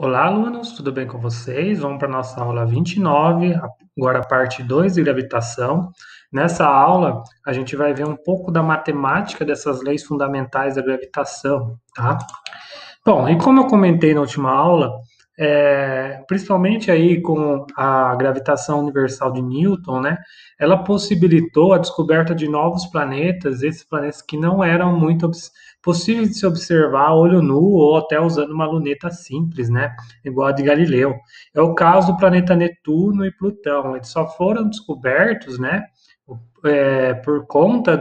Olá, alunos, tudo bem com vocês? Vamos para a nossa aula 29, agora a parte 2 de gravitação. Nessa aula, a gente vai ver um pouco da matemática dessas leis fundamentais da gravitação, tá? Bom, e como eu comentei na última aula, principalmente aí com a gravitação universal de Newton, né, ela possibilitou a descoberta de novos planetas, esses planetas que não eram muito possíveis de se observar a olho nu ou até usando uma luneta simples, né, igual a de Galileu. É o caso do planeta Netuno e Plutão. Eles só foram descobertos, né, por conta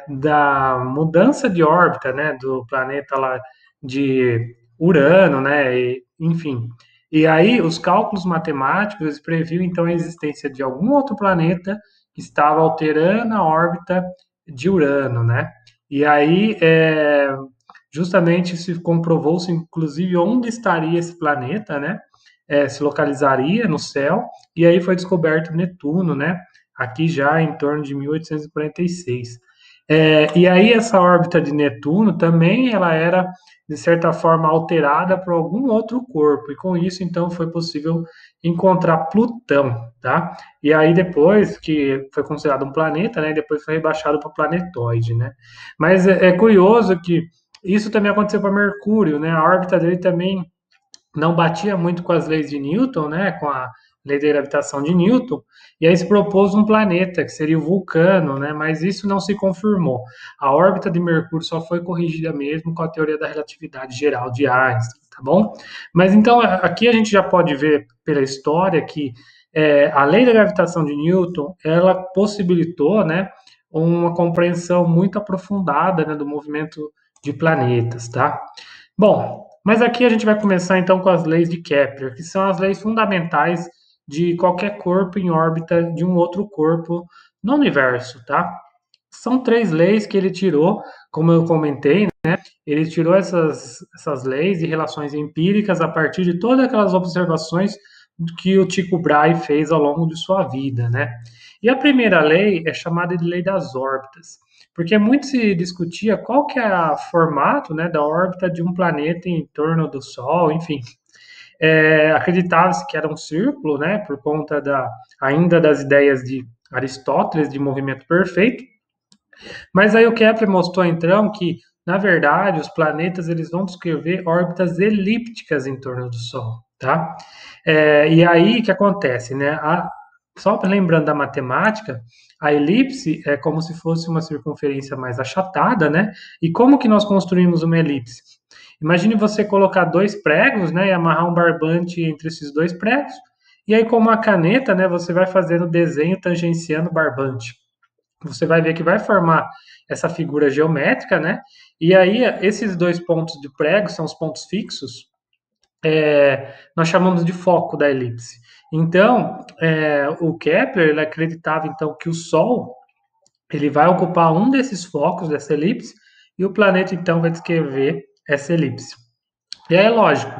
da mudança de órbita, né, do planeta lá de Urano, né, enfim. E aí os cálculos matemáticos eles previam então a existência de algum outro planeta que estava alterando a órbita de Urano, né? E aí justamente se comprovou-se inclusive onde estaria esse planeta, né? Se localizaria no céu e aí foi descoberto Netuno, né? Aqui já em torno de 1846. E aí essa órbita de Netuno também ela era de certa forma alterada por algum outro corpo e com isso então foi possível encontrar Plutão, tá? E aí depois que foi considerado um planeta, né? Depois foi rebaixado para planetóide, né? Mas é curioso que isso também aconteceu para Mercúrio, né? A órbita dele também não batia muito com as leis de Newton, né, com a lei da gravitação de Newton, e aí se propôs um planeta, que seria o Vulcano, né, mas isso não se confirmou. A órbita de Mercúrio só foi corrigida mesmo com a teoria da relatividade geral de Einstein, tá bom? Mas então, aqui a gente já pode ver pela história que a lei da gravitação de Newton, ela possibilitou, né, uma compreensão muito aprofundada, né, do movimento de planetas, tá? Bom, mas aqui a gente vai começar então com as leis de Kepler, que são as leis fundamentais de qualquer corpo em órbita de um outro corpo no universo, tá? São três leis que ele tirou, como eu comentei, né? Ele tirou essas leis e relações empíricas a partir de todas aquelas observações que o Tycho Brahe fez ao longo de sua vida, né? E a primeira lei é chamada de lei das órbitas, porque muito se discutia qual que é o formato, né, da órbita de um planeta em torno do Sol, enfim. Acreditava-se que era um círculo, né, por conta ainda das ideias de Aristóteles de movimento perfeito, mas aí o Kepler mostrou então que, na verdade, os planetas eles vão descrever órbitas elípticas em torno do Sol, tá? E aí o que acontece, né? Só lembrando da matemática, a elipse é como se fosse uma circunferência mais achatada, né? E como que nós construímos uma elipse? Imagine você colocar dois pregos, né, e amarrar um barbante entre esses dois pregos, e aí com uma caneta, né, você vai fazendo desenho tangenciando o barbante. Você vai ver que vai formar essa figura geométrica, né? E aí esses dois pontos de prego são os pontos fixos, nós chamamos de foco da elipse. Então, o Kepler ele acreditava então que o Sol ele vai ocupar um desses focos dessa elipse e o planeta então vai descrever essa elipse. E aí é lógico,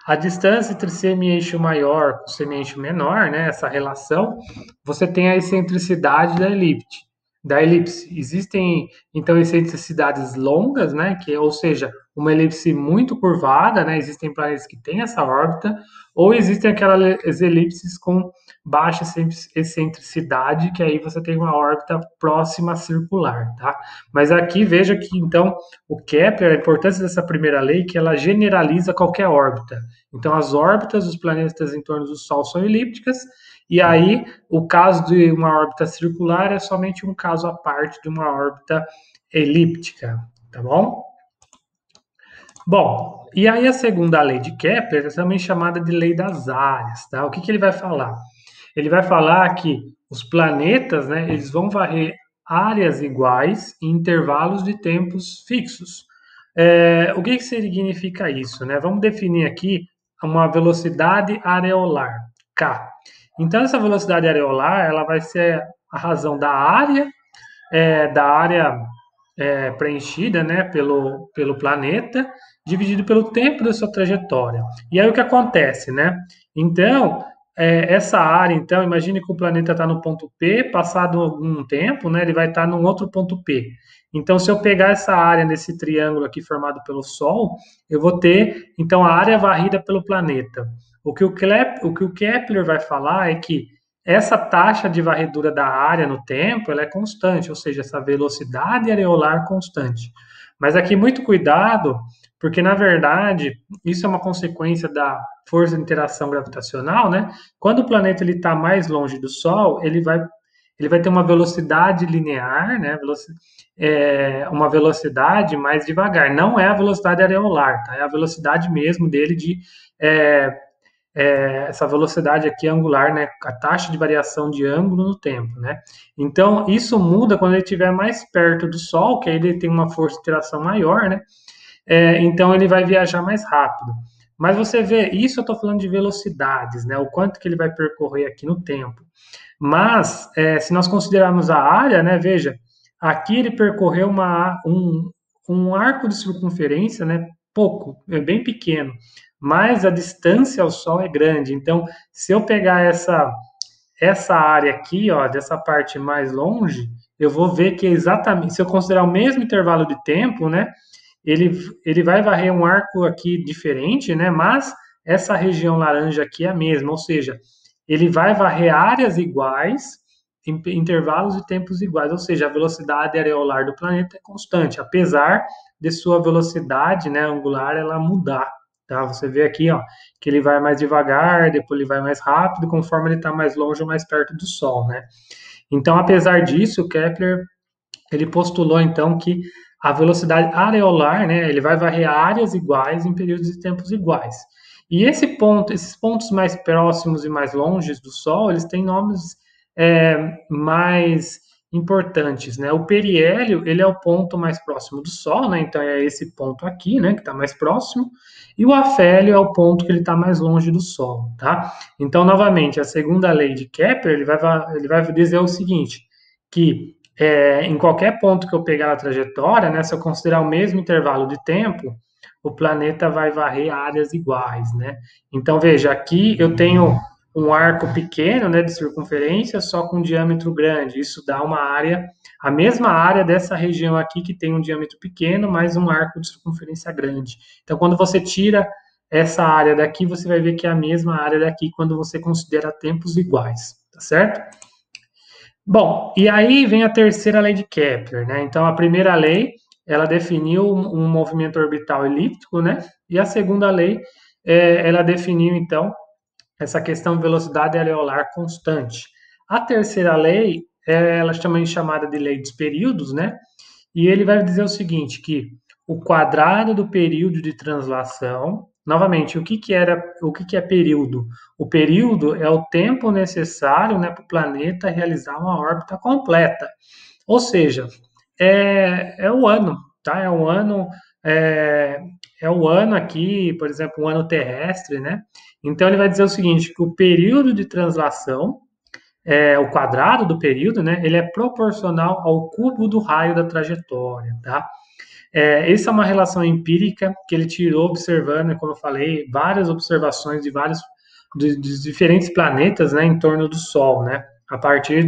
a distância entre semi-eixo maior com semi-eixo menor, né, essa relação, você tem a excentricidade da elipse. Existem, então, excentricidades longas, né, ou seja, uma elipse muito curvada, né, existem planetas que têm essa órbita, ou existem aquelas elipses com baixa excentricidade, que aí você tem uma órbita próxima a circular, tá? Mas aqui veja que, então, o Kepler, a importância dessa primeira lei, que ela generaliza qualquer órbita. Então, as órbitas dos planetas em torno do Sol são elípticas, e aí o caso de uma órbita circular é somente um caso à parte de uma órbita elíptica, tá bom? Bom, e aí a segunda lei de Kepler é também chamada de lei das áreas, tá? O que ele vai falar? Ele vai falar que os planetas, né, eles vão varrer áreas iguais em intervalos de tempos fixos. O que significa isso, né? Vamos definir aqui uma velocidade areolar, k. Então essa velocidade areolar, ela vai ser a razão da área preenchida, né, pelo planeta, dividido pelo tempo da sua trajetória. E aí o que acontece, né? Então, essa área, então, imagine que o planeta está no ponto P, passado algum tempo, né, ele vai estar num outro ponto P. Então, se eu pegar essa área nesse triângulo aqui formado pelo Sol, eu vou ter, então, a área varrida pelo planeta. O que o Kepler vai falar é que essa taxa de varredura da área no tempo, ela é constante, ou seja, essa velocidade areolar constante. Mas aqui muito cuidado, porque na verdade isso é uma consequência da força de interação gravitacional, né? Quando o planeta ele está mais longe do Sol, ele vai ter uma velocidade linear, né? Uma velocidade mais devagar. Não é a velocidade areolar, tá? É a velocidade mesmo dele de é, essa velocidade aqui angular, né? A taxa de variação de ângulo no tempo, né? Então isso muda quando ele estiver mais perto do Sol, que aí ele tem uma força de interação maior, né? Então ele vai viajar mais rápido. Mas você vê, isso eu estou falando de velocidades, né? O quanto que ele vai percorrer aqui no tempo. Mas, se nós considerarmos a área, né? Veja, aqui ele percorreu um arco de circunferência, né? Pouco, é bem pequeno. Mas a distância ao Sol é grande. Então, se eu pegar essa área aqui, ó, dessa parte mais longe, eu vou ver que exatamente, se eu considerar o mesmo intervalo de tempo, né? ele, ele vai varrer um arco aqui diferente, né? Mas essa região laranja aqui é a mesma, ou seja, ele vai varrer áreas iguais em intervalos de tempos iguais, ou seja, a velocidade areolar do planeta é constante, apesar de sua velocidade, né, angular ela mudar. Tá? Você vê aqui, ó, que ele vai mais devagar, depois ele vai mais rápido, conforme ele está mais longe ou mais perto do Sol, né? Então, apesar disso, Kepler ele postulou então que a velocidade areolar, né, ele vai varrer áreas iguais em períodos de tempos iguais. E esses pontos mais próximos e mais longes do Sol, eles têm nomes mais importantes, né? O periélio, ele é o ponto mais próximo do Sol, né? Então é esse ponto aqui, né, que está mais próximo. E o afélio é o ponto que ele está mais longe do Sol, tá? Então, novamente, a segunda lei de Kepler, ele vai dizer o seguinte, que em qualquer ponto que eu pegar na trajetória, né, se eu considerar o mesmo intervalo de tempo, o planeta vai varrer áreas iguais, né? Então, veja, aqui eu tenho um arco pequeno, né, de circunferência, só com um diâmetro grande. Isso dá uma área, a mesma área dessa região aqui que tem um diâmetro pequeno, mais um arco de circunferência grande. Então, quando você tira essa área daqui, você vai ver que é a mesma área daqui quando você considera tempos iguais, tá certo? Bom, e aí vem a terceira lei de Kepler, né? Então, a primeira lei, ela definiu um movimento orbital elíptico, né? E a segunda lei, ela definiu, então, essa questão de velocidade areolar constante. A terceira lei, ela é também chamada de lei dos períodos, né? E ele vai dizer o seguinte, que o quadrado do período de translação, novamente, o que é período? O período é o tempo necessário, né, para o planeta realizar uma órbita completa. Ou seja, é o ano, tá? É, é o ano aqui, por exemplo, um ano terrestre, né? Então ele vai dizer o seguinte, que o período de translação, o quadrado do período, né? Ele é proporcional ao cubo do raio da trajetória, tá? Essa é uma relação empírica que ele tirou observando, como eu falei, várias observações de vários dos diferentes planetas, né, em torno do Sol, né, a partir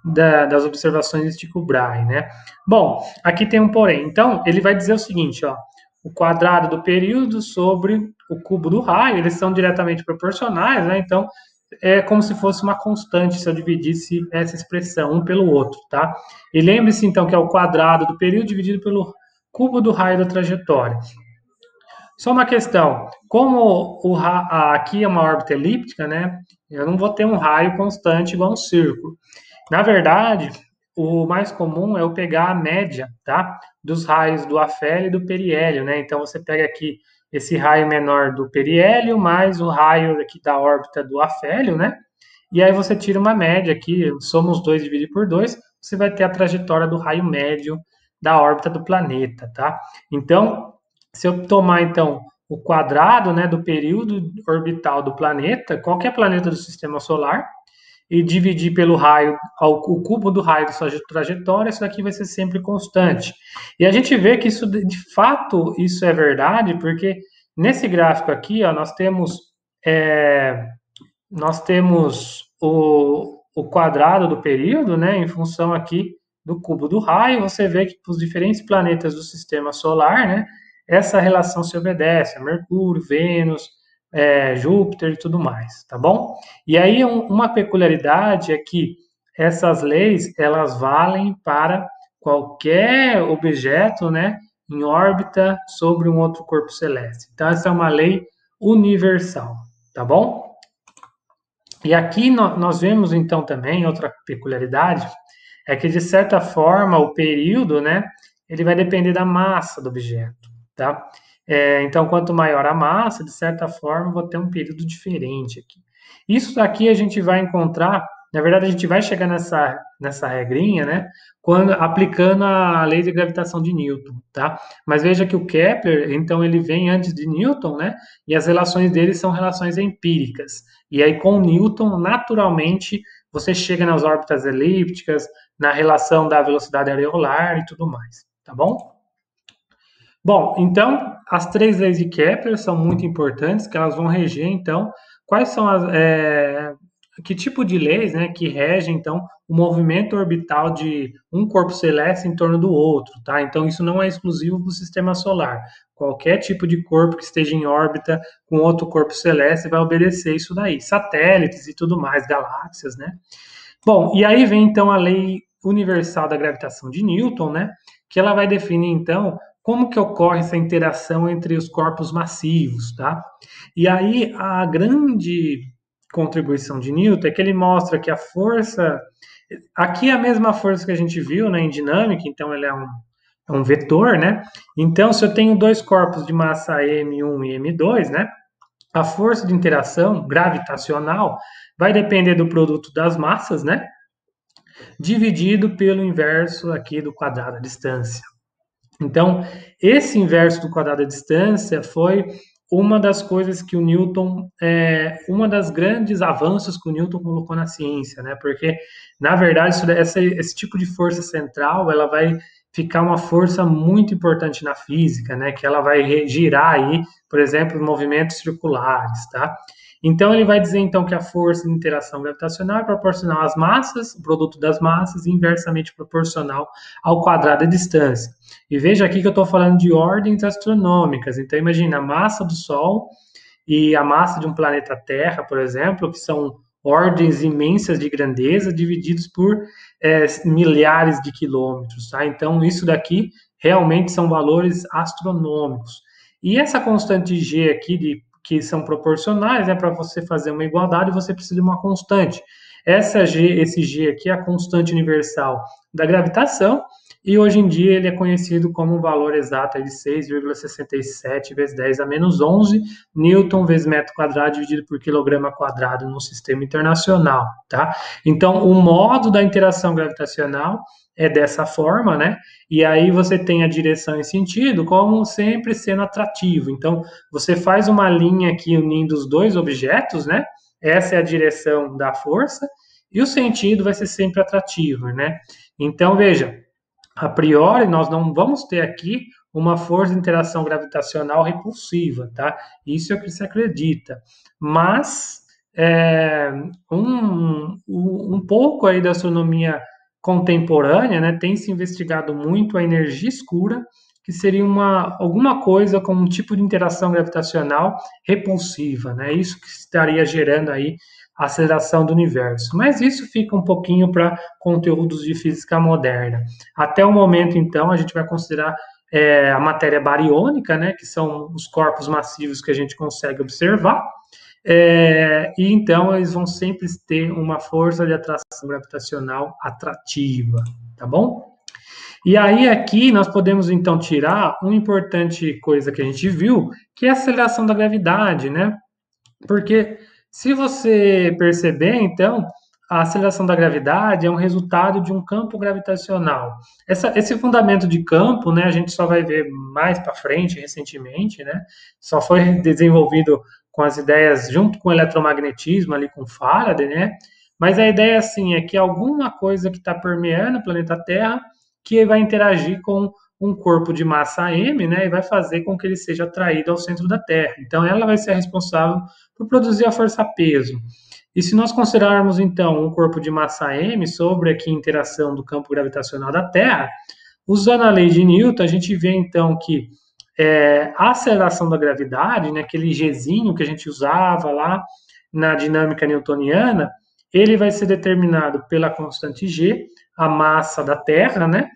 das observações de Tycho Brahe, né. Bom, aqui tem um porém. Então, ele vai dizer o seguinte, ó, o quadrado do período sobre o cubo do raio, eles são diretamente proporcionais, né, então é como se fosse uma constante se eu dividisse essa expressão um pelo outro, tá? E lembre-se então que é o quadrado do período dividido pelo cubo do raio da trajetória. Só uma questão, como aqui é uma órbita elíptica, né? Eu não vou ter um raio constante igual um círculo. Na verdade, o mais comum é eu pegar a média, tá? Dos raios do afélio e do periélio, né? Então você pega aqui esse raio menor do periélio mais o raio aqui da órbita do afélio, né? E aí você tira uma média aqui, soma os dois dividido por dois, você vai ter a trajetória do raio médio da órbita do planeta, tá? Então, se eu tomar então o quadrado, né, do período orbital do planeta, qualquer planeta do sistema solar, e dividir pelo raio, o cubo do raio da sua trajetória, isso daqui vai ser sempre constante. E a gente vê que isso, de fato, isso é verdade, porque nesse gráfico aqui, ó, nós temos nós temos o quadrado do período, né, em função aqui do cubo do raio. Você vê que para os diferentes planetas do sistema solar, né, essa relação se obedece a Mercúrio, Vênus, Júpiter e tudo mais, tá bom? E aí uma peculiaridade é que essas leis elas valem para qualquer objeto, né, em órbita sobre um outro corpo celeste. Então essa é uma lei universal, tá bom? E aqui nós vemos então também outra peculiaridade, é que de certa forma o período, né, ele vai depender da massa do objeto, tá? Então, quanto maior a massa, de certa forma, eu vou ter um período diferente aqui. Isso daqui a gente vai encontrar, na verdade, a gente vai chegar nessa regrinha, né, quando aplicando a lei de gravitação de Newton, tá? Mas veja que o Kepler, então, ele vem antes de Newton, né? E as relações dele são relações empíricas. E aí, com Newton, naturalmente, você chega nas órbitas elípticas, na relação da velocidade areolar e tudo mais, tá bom? Bom, então, as três leis de Kepler são muito importantes, que elas vão reger, então, quais são que tipo de leis, né, que regem, então, o movimento orbital de um corpo celeste em torno do outro, tá? Então, isso não é exclusivo do sistema solar. Qualquer tipo de corpo que esteja em órbita com outro corpo celeste vai obedecer isso daí. Satélites e tudo mais, galáxias, né? Bom, e aí vem então a lei universal da gravitação de Newton, né? Que ela vai definir então como que ocorre essa interação entre os corpos massivos, tá? E aí a grande contribuição de Newton é que ele mostra que a força aqui é a mesma força que a gente viu, né, em dinâmica, então ele é um vetor, né? Então se eu tenho dois corpos de massa m1 e m2, né? A força de interação gravitacional vai depender do produto das massas, né? Dividido pelo inverso aqui do quadrado da distância. Então, esse inverso do quadrado da distância foi uma das coisas que o Newton, uma das grandes avanços que o Newton colocou na ciência, né? Porque, na verdade, esse tipo de força central, ela vai ficar uma força muito importante na física, né? Que ela vai girar aí, por exemplo, movimentos circulares, tá? Então ele vai dizer então que a força de interação gravitacional é proporcional às massas, o produto das massas, e inversamente proporcional ao quadrado da distância. E veja aqui que eu estou falando de ordens astronômicas. Então imagina a massa do Sol e a massa de um planeta Terra, por exemplo, que são ordens imensas de grandeza divididos por milhares de quilômetros, tá? Então isso daqui realmente são valores astronômicos. E essa constante G aqui que são proporcionais, para você fazer uma igualdade, você precisa de uma constante. Esse G aqui é a constante universal da gravitação, e hoje em dia ele é conhecido como um valor exato de 6,67 vezes 10 a menos 11 Newton vezes metro quadrado dividido por quilograma quadrado no sistema internacional, tá? Então, o modo da interação gravitacional é dessa forma, né? E aí você tem a direção e sentido como sempre sendo atrativo. Então, você faz uma linha aqui unindo os dois objetos, né? Essa é a direção da força e o sentido vai ser sempre atrativo, né? Então, veja, a priori nós não vamos ter aqui uma força de interação gravitacional repulsiva, tá? Isso é o que se acredita. Mas um pouco aí da astronomia contemporânea, né, tem se investigado muito a energia escura, que seria alguma coisa como um tipo de interação gravitacional repulsiva, né? Isso que estaria gerando aí a aceleração do universo. Mas isso fica um pouquinho para conteúdos de física moderna. Até o momento, então, a gente vai considerar a matéria bariônica, né, que são os corpos massivos que a gente consegue observar, e então eles vão sempre ter uma força de atração gravitacional atrativa, tá bom? E aí aqui nós podemos então tirar uma importante coisa que a gente viu, que é a aceleração da gravidade, né? Porque se você perceber, então, a aceleração da gravidade é um resultado de um campo gravitacional. Esse fundamento de campo, né, a gente só vai ver mais para frente, recentemente, né? Só foi desenvolvido com as ideias junto com o eletromagnetismo ali com Faraday, né? Mas a ideia assim é que alguma coisa que está permeando o planeta Terra que vai interagir com um corpo de massa m, né, e vai fazer com que ele seja atraído ao centro da Terra. Então, ela vai ser a responsável por produzir a força-peso. E se nós considerarmos, então, um corpo de massa m sobre aqui a interação do campo gravitacional da Terra, usando a lei de Newton, a gente vê, então, que a aceleração da gravidade, né, aquele Gzinho que a gente usava lá na dinâmica newtoniana, ele vai ser determinado pela constante G, a massa da Terra, né,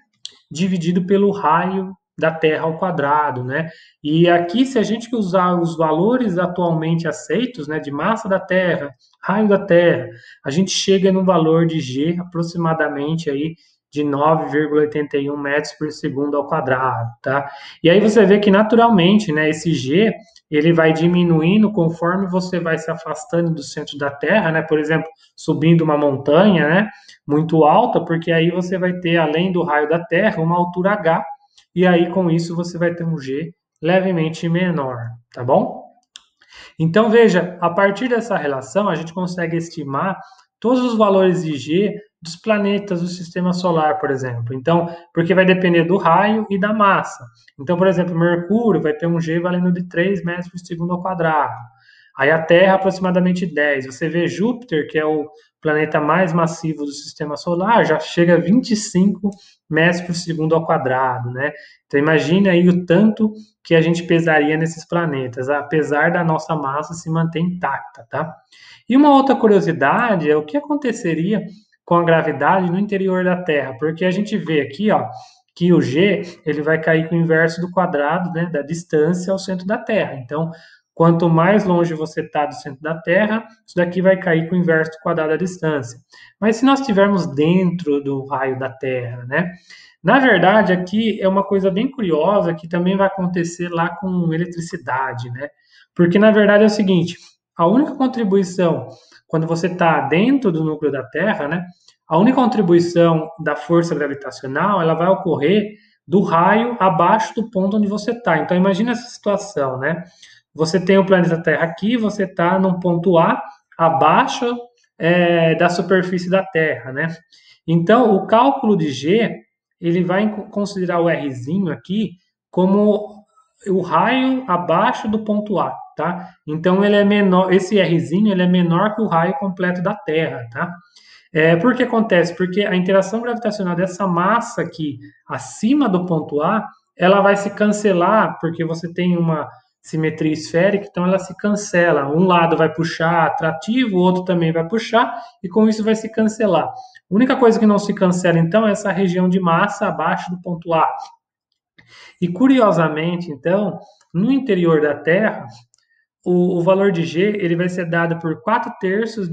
dividido pelo raio da Terra ao quadrado, né? E aqui, se a gente usar os valores atualmente aceitos, né, de massa da Terra, raio da Terra, a gente chega no valor de G aproximadamente aí de 9,81 metros por segundo ao quadrado, tá? E aí você vê que naturalmente, né, esse G ele vai diminuindo conforme você vai se afastando do centro da Terra, né? Por exemplo, subindo uma montanha, né? Muito alta, porque aí você vai ter, além do raio da Terra, uma altura h, e aí com isso você vai ter um G levemente menor, tá bom? Então veja, a partir dessa relação a gente consegue estimar todos os valores de G dos planetas do sistema solar, por exemplo. Então, porque vai depender do raio e da massa. Então, por exemplo, Mercúrio vai ter um G valendo de 3 metros por segundo ao quadrado. Aí a Terra aproximadamente 10. Você vê Júpiter, que é o planeta mais massivo do sistema solar, já chega a 25 metros por segundo ao quadrado, né? Então imagine aí o tanto que a gente pesaria nesses planetas, apesar da nossa massa se manter intacta, tá? E uma outra curiosidade é o que aconteceria com a gravidade no interior da Terra, porque a gente vê aqui, ó, que o G ele vai cair com o inverso do quadrado, né, da distância ao centro da Terra. Então, quanto mais longe você está do centro da Terra, isso daqui vai cair com o inverso do quadrado da distância. Mas se nós estivermos dentro do raio da Terra, né? Na verdade, aqui é uma coisa bem curiosa que também vai acontecer lá com eletricidade, né? Porque na verdade é o seguinte: a única contribuição quando você está dentro do núcleo da Terra, né? A única contribuição da força gravitacional ela vai ocorrer do raio abaixo do ponto onde você está. Então imagina essa situação, né? Você tem o planeta Terra aqui, você está num ponto A abaixo da superfície da Terra, né? Então o cálculo de G ele vai considerar o Rzinho aqui como o raio abaixo do ponto A, tá? Então ele é menor, esse Rzinho ele é menor que o raio completo da Terra, tá? Por que acontece? Porque a interação gravitacional dessa massa aqui acima do ponto A, ela vai se cancelar, porque você tem uma simetria esférica, então ela se cancela. Um lado vai puxar atrativo, o outro também vai puxar, e com isso vai se cancelar. A única coisa que não se cancela, então, é essa região de massa abaixo do ponto A. E curiosamente, então, no interior da Terra, o valor de G ele vai ser dado por 4 terços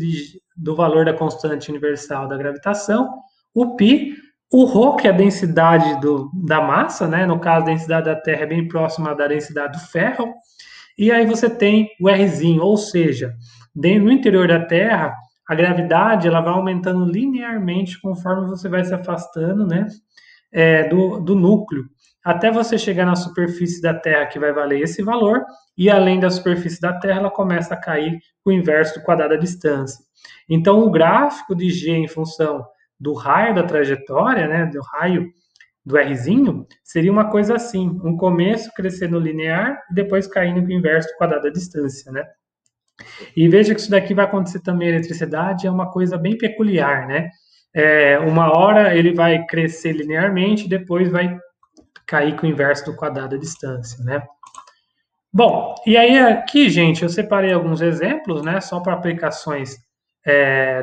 do valor da constante universal da gravitação, o π, o ρ, que é a densidade da massa, né? No caso, a densidade da Terra é bem próxima da densidade do ferro, e aí você tem o Rzinho, ou seja, no interior da Terra, a gravidade ela vai aumentando linearmente conforme você vai se afastando, né, do núcleo, até você chegar na superfície da Terra, que vai valer esse valor, e além da superfície da Terra, ela começa a cair com o inverso do quadrado da distância. Então, o gráfico de G em função do raio da trajetória, né, do raio do Rzinho, seria uma coisa assim, um começo crescendo linear e depois caindo com o inverso do quadrado da distância, né? E veja que isso daqui vai acontecer também, a eletricidade é uma coisa bem peculiar, né? Uma hora ele vai crescer linearmente, depois vai cair com o inverso do quadrado da distância, né? Bom, e aí aqui, gente, eu separei alguns exemplos, né, só para aplicações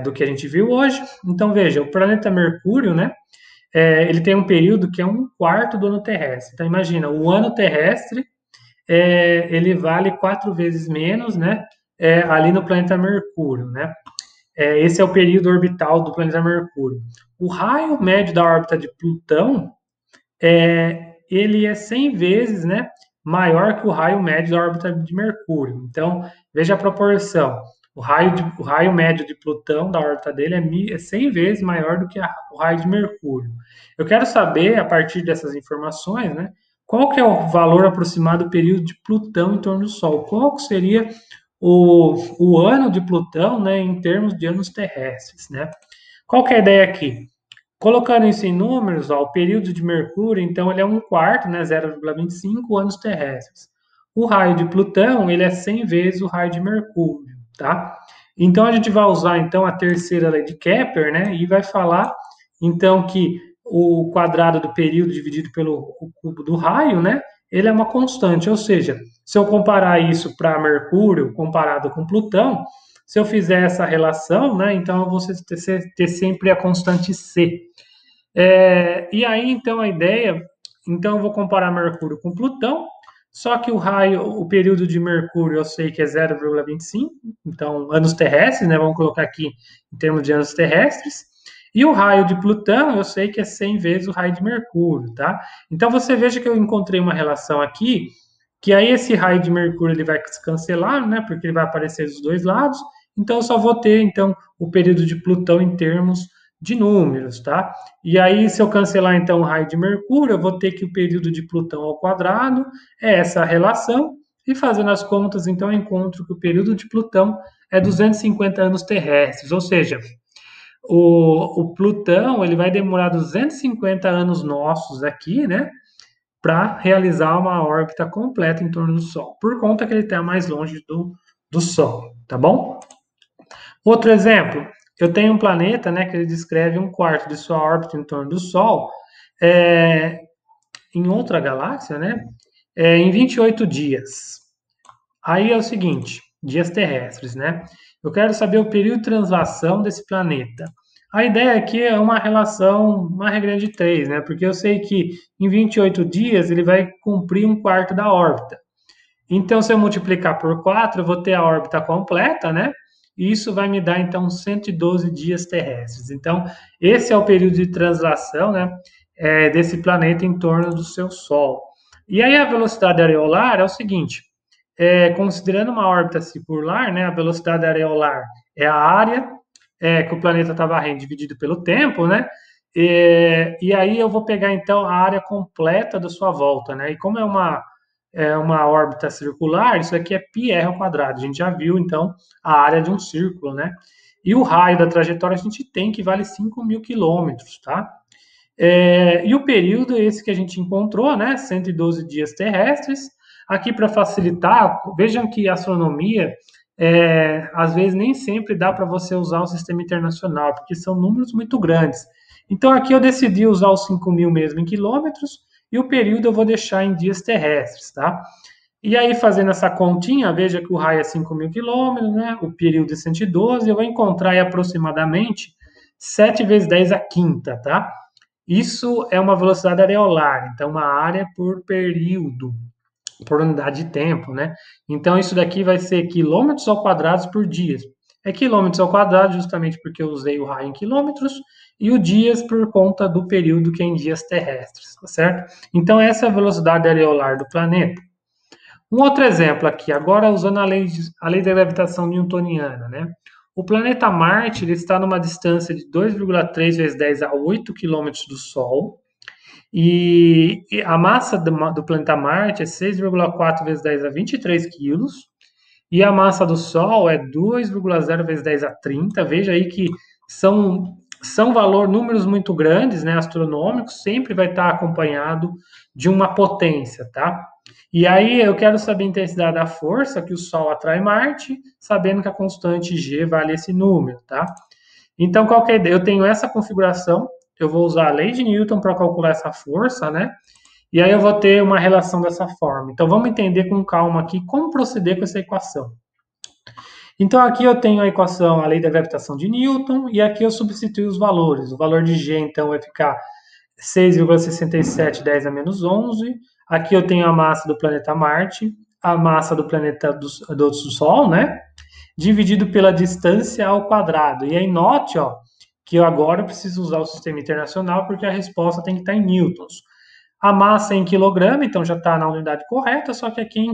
do que a gente viu hoje. Então, veja, o planeta Mercúrio, né, ele tem um período que é um quarto do ano terrestre. Então, imagina, o ano terrestre, ele vale 4 vezes menos, né, ali no planeta Mercúrio, né. Esse é o período orbital do planeta Mercúrio. O raio médio da órbita de Plutão, ele é 100 vezes, né, maior que o raio médio da órbita de Mercúrio. Então, veja a proporção. O raio médio de Plutão, da órbita dele, é 100 vezes maior do que o raio de Mercúrio. Eu quero saber, a partir dessas informações, né, qual que é o valor aproximado do período de Plutão em torno do Sol? Qual seria o ano de Plutão, né, em termos de anos terrestres, né? Qual que é a ideia aqui? Colocando isso em números, ó, o período de Mercúrio, então, ele é um quarto, né, 0,25 anos terrestres. O raio de Plutão, ele é 100 vezes o raio de Mercúrio, tá? Então a gente vai usar então a terceira lei de Kepler, né? E vai falar então que o quadrado do período dividido pelo o cubo do raio, né? Ele é uma constante, ou seja, se eu comparar isso para Mercúrio comparado com Plutão, se eu fizer essa relação, né? Então eu vou ter sempre a constante C. E aí, então, a ideia, então eu vou comparar Mercúrio com Plutão, só que o raio, o período de Mercúrio eu sei que é 0,25, então anos terrestres, né? Vamos colocar aqui em termos de anos terrestres. E o raio de Plutão eu sei que é 100 vezes o raio de Mercúrio, tá? Então você veja que eu encontrei uma relação aqui, que aí esse raio de Mercúrio ele vai se cancelar, né? Porque ele vai aparecer dos dois lados. Então eu só vou ter então o período de Plutão em termos de números, tá? E aí, se eu cancelar então o raio de Mercúrio, eu vou ter que o período de Plutão ao quadrado é essa relação, e fazendo as contas, então eu encontro que o período de Plutão é 250 anos terrestres, ou seja, o Plutão ele vai demorar 250 anos nossos aqui, né, para realizar uma órbita completa em torno do Sol, por conta que ele está mais longe do Sol, tá bom? Outro exemplo, eu tenho um planeta, né, que ele descreve um quarto de sua órbita em torno do Sol, é, em outra galáxia, né, em 28 dias. Aí é o seguinte, dias terrestres, né? Eu quero saber o período de translação desse planeta. A ideia aqui é uma relação, uma regra de 3, né? Porque eu sei que em 28 dias ele vai cumprir um quarto da órbita. Então, se eu multiplicar por 4, eu vou ter a órbita completa, né? E isso vai me dar, então, 112 dias terrestres. Então, esse é o período de translação, né, desse planeta em torno do seu Sol. E aí, a velocidade areolar é o seguinte: considerando uma órbita circular, né, a velocidade areolar é a área que o planeta está varrendo dividido pelo tempo, né? E aí eu vou pegar então a área completa da sua volta, né? E como é uma órbita circular, isso aqui é πr ao quadrado. A gente já viu, então, a área de um círculo, né? E o raio da trajetória a gente tem que vale 5.000 quilômetros, tá? E o período é esse que a gente encontrou, né? 112 dias terrestres. Aqui, para facilitar, vejam que a astronomia, às vezes, nem sempre dá para você usar o sistema internacional, porque são números muito grandes. Então, aqui eu decidi usar os 5.000 mesmo em quilômetros, e o período eu vou deixar em dias terrestres, tá? E aí, fazendo essa continha, veja que o raio é 5.000 quilômetros, né? O período é 112, eu vou encontrar aí aproximadamente 7 vezes 10 a quinta, tá? Isso é uma velocidade areolar, então uma área por período, por unidade de tempo, né? Então isso daqui vai ser quilômetros ao quadrado por dia. É quilômetros ao quadrado justamente porque eu usei o raio em quilômetros e o dias por conta do período que é em dias terrestres, tá certo? Então essa é a velocidade areolar do planeta. Um outro exemplo aqui, agora usando a lei da gravitação newtoniana, né? O planeta Marte ele está numa distância de 2,3 vezes 10 a 8 quilômetros do Sol, e a massa do planeta Marte é 6,4 vezes 10 a 23 quilos, e a massa do Sol é 2,0 vezes 10 a 30. Veja aí que são números muito grandes, né, astronômicos, sempre vai estar acompanhado de uma potência, tá? E aí eu quero saber a intensidade da força que o Sol atrai Marte, sabendo que a constante G vale esse número, tá? Então, qual que é a ideia? Eu tenho essa configuração, eu vou usar a lei de Newton para calcular essa força, né? E aí eu vou ter uma relação dessa forma. Então, vamos entender com calma aqui como proceder com essa equação. Então, aqui eu tenho a equação, a lei da gravitação de Newton, e aqui eu substituo os valores. O valor de G, então, vai ficar 6,67 10 a menos 11. Aqui eu tenho a massa do planeta Marte, a massa do planeta do Sol, né? Dividido pela distância ao quadrado. E aí note, ó, que eu agora preciso usar o sistema internacional porque a resposta tem que estar em newtons. A massa é em quilograma, então já está na unidade correta, só que aqui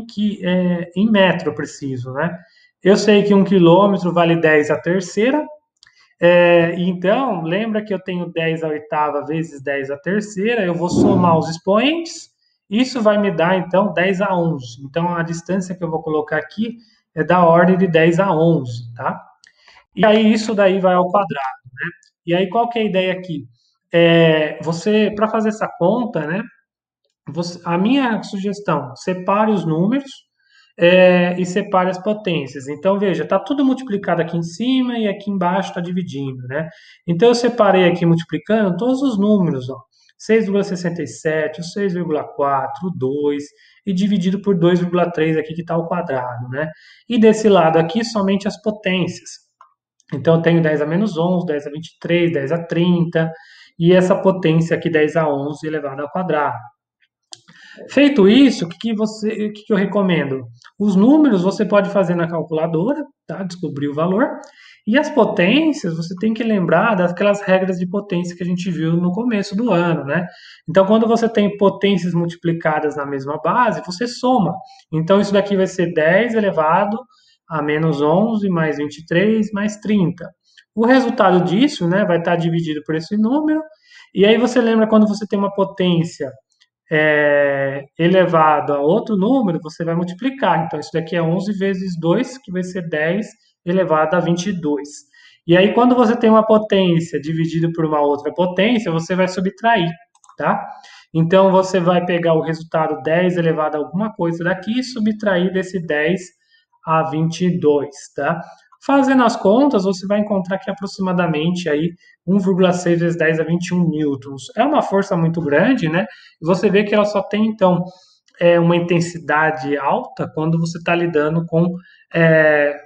em metro eu preciso, né? Eu sei que 1 quilômetro vale 10 a terceira, então, lembra que eu tenho 10 a oitava vezes 10 a terceira, eu vou somar os expoentes, isso vai me dar, então, 10 a 11. Então, a distância que eu vou colocar aqui é da ordem de 10 a 11, tá? E aí, isso daí vai ao quadrado, né? E aí, qual que é a ideia aqui? Para fazer essa conta, né? A minha sugestão, separe os números, e separe as potências. Então, veja, está tudo multiplicado aqui em cima e aqui embaixo está dividindo, né? Então, eu separei aqui multiplicando todos os números, ó. 6,67, o 6,4, o 2, e dividido por 2,3 aqui que está ao quadrado, né? E desse lado aqui, somente as potências. Então, eu tenho 10 a menos 11, 10 a 23, 10 a 30, e essa potência aqui, 10 a 11 elevado ao quadrado. Feito isso, o que eu recomendo? Os números você pode fazer na calculadora, tá? Descobrir o valor. E as potências, você tem que lembrar daquelas regras de potência que a gente viu no começo do ano, né? Então, quando você tem potências multiplicadas na mesma base, você soma. Então, isso daqui vai ser 10 elevado a menos 11 mais 23 mais 30. O resultado disso, né, vai estar dividido por esse número. E aí você lembra quando você tem uma potência elevado a outro número, você vai multiplicar. Então, isso daqui é 11 vezes 2, que vai ser 10 elevado a 22. E aí, quando você tem uma potência dividida por uma outra potência, você vai subtrair, tá? Então, você vai pegar o resultado 10 elevado a alguma coisa daqui e subtrair desse 10 a 22, tá? Fazendo as contas, você vai encontrar que aproximadamente aí 1,6 vezes 10 a 21 newtons. É uma força muito grande, né? E você vê que ela só tem, então, uma intensidade alta quando você está lidando com é,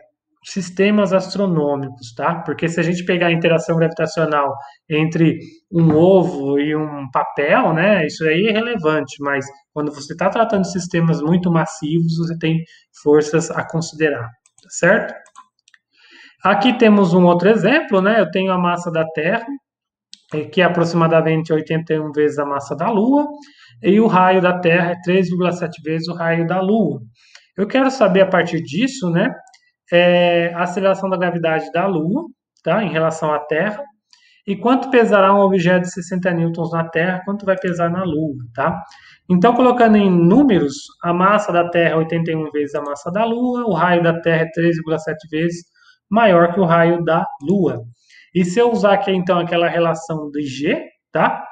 sistemas astronômicos, tá? Porque se a gente pegar a interação gravitacional entre um ovo e um papel, né, isso aí é relevante, mas quando você está tratando de sistemas muito massivos, você tem forças a considerar, tá certo? Aqui temos um outro exemplo, né? Eu tenho a massa da Terra, que é aproximadamente 81 vezes a massa da Lua, e o raio da Terra é 3,7 vezes o raio da Lua. Eu quero saber a partir disso, né, a aceleração da gravidade da Lua, tá, em relação à Terra, e quanto pesará um objeto de 60 newtons na Terra, quanto vai pesar na Lua, tá? Então, colocando em números, a massa da Terra é 81 vezes a massa da Lua, o raio da Terra é 3,7 vezes maior que o raio da Lua. E se eu usar aqui, então, aquela relação de G, tá?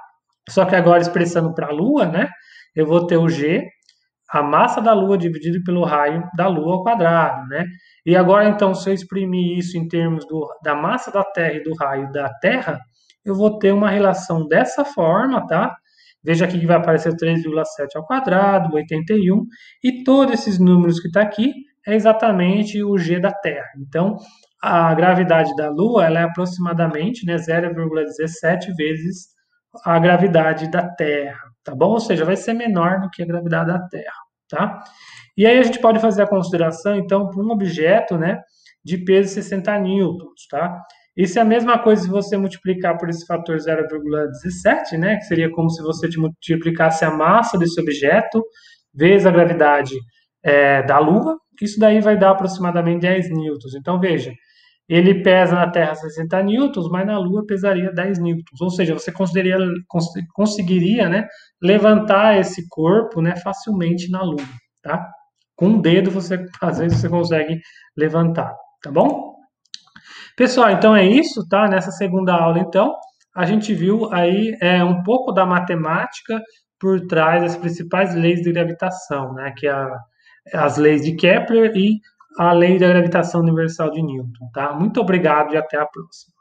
Só que agora expressando para a Lua, né? Eu vou ter o G, a massa da Lua dividido pelo raio da Lua ao quadrado, né? E agora, então, se eu exprimir isso em termos da massa da Terra e do raio da Terra, eu vou ter uma relação dessa forma, tá? Veja aqui que vai aparecer 3,7 ao quadrado, 81, e todos esses números que está aqui é exatamente o G da Terra. Então, a gravidade da Lua ela é aproximadamente, né, 0,17 vezes a gravidade da Terra, tá bom? Ou seja, vai ser menor do que a gravidade da Terra, tá? E aí a gente pode fazer a consideração, então, para um objeto, né, de peso 60 newtons, tá? Isso é a mesma coisa se você multiplicar por esse fator 0,17, né, que seria como se você multiplicasse a massa desse objeto vezes a gravidade da Lua, isso daí vai dar aproximadamente 10 newtons. Então, veja, ele pesa na Terra 60 newtons, mas na Lua pesaria 10 newtons. Ou seja, você conseguiria, né, levantar esse corpo, né, facilmente na Lua, tá? Com um dedo você, às vezes, você consegue levantar, tá bom? Pessoal, então é isso, tá? Nessa segunda aula, então, a gente viu aí um pouco da matemática por trás das principais leis de gravitação, né? Que é as leis de Kepler e a lei da gravitação universal de Newton, tá? Muito obrigado e até a próxima.